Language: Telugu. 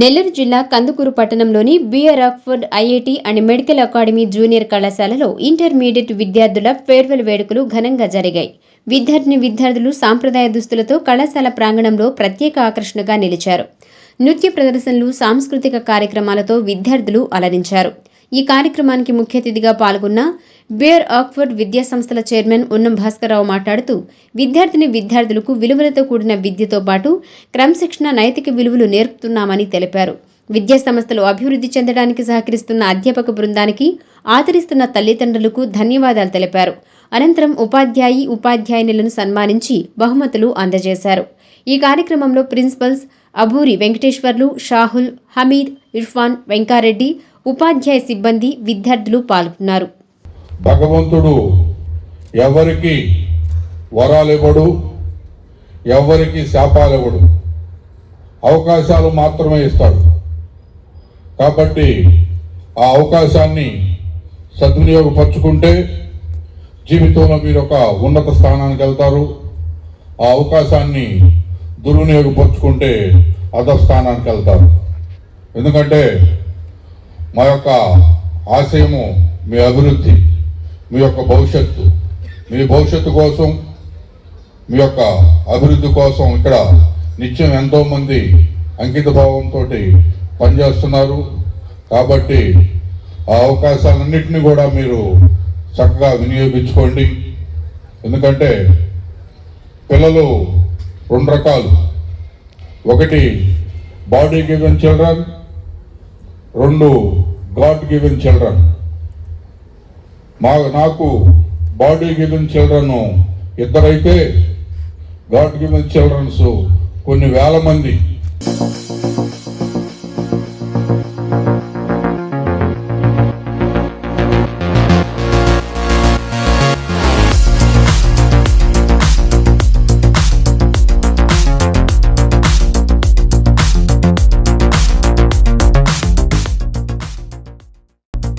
నెల్లూరు జిల్లా కందుకూరు పట్టణంలోని BR Rockford IIT and medical academy junior కళాశాలలో ఇంటర్మీడియట్ విద్యార్థుల ఫేర్వెల్ వేడుకలు ఘనంగా జరిగాయి. విద్యార్థులు సాంప్రదాయ దుస్తులతో కళాశాల ప్రాంగణంలో ప్రత్యేక ఆకర్షణగా నిలిచారు. నృత్య ప్రదర్శనలు, సాంస్కృతిక కార్యక్రమాలతో విద్యార్థులు అలరించారు. ఈ కార్యక్రమానికి ముఖ్య అతిథిగా పాల్గొన్న బిఆర్ రాక్ఫోర్డ్ విద్యా సంస్థల చైర్మన్ ఉన్నం భాస్కరరావు మాట్లాడుతూ విద్యార్థులకు విలువలతో కూడిన విద్యతో పాటు క్రమశిక్షణ, నైతిక విలువలు నేర్పుతున్నామని తెలిపారు. విద్యా సంస్థలు అభివృద్ధి చెందడానికి సహకరిస్తున్న అధ్యాపక బృందానికి, ఆదరిస్తున్న తల్లిదండ్రులకు ధన్యవాదాలు తెలిపారు. అనంతరం ఉపాధ్యాయులను సన్మానించి బహుమతులు అందజేశారు. ఈ కార్యక్రమంలో ప్రిన్సిపల్స్ అబూరి వెంకటేశ్వర్లు, షాహుల్, హమీద్, ఇర్ఫాన్, వెంకారెడ్డి, ఉపాధ్యాయ సిబ్బంది, విద్యార్థులు పాల్గొన్నారు. భగవంతుడు ఎవరికి వరాలివ్వడు, ఎవరికి శాపాలివ్వడు, అవకాశాలు మాత్రమే ఇస్తాడు. కాబట్టి ఆ అవకాశాన్ని సద్వినియోగపరుచుకుంటే జీవితంలో మీరు ఒక ఉన్నత స్థానానికి వెళ్తారు. ఆ అవకాశాన్ని దుర్వినియోగపరుచుకుంటే అధస్థానానికి వెళ్తారు. ఎందుకంటే మా యొక్క ఆశయము మీ అభివృద్ధి, మీ యొక్క భవిష్యత్తు, మీ భవిష్యత్తు కోసం, మీ యొక్క అభివృద్ధి కోసం ఇక్కడ నిత్యం ఎంతోమంది అంకిత భావంతో పనిచేస్తున్నారు. కాబట్టి ఆ అవకాశాలన్నింటినీ కూడా మీరు చక్కగా వినియోగించుకోండి. ఎందుకంటే పిల్లలు రెండు రకాలు, ఒకటి బాడీ గివెన్ చిల్డ్రన్, రెండు గాడ్ గివెన్ చిల్డ్రన్. నాకు బాడీ గివెన్ చిల్డ్రన్ ఇద్దరైతే గాడ్ గివెన్ చిల్డ్రన్స్ కొన్ని వేల మంది.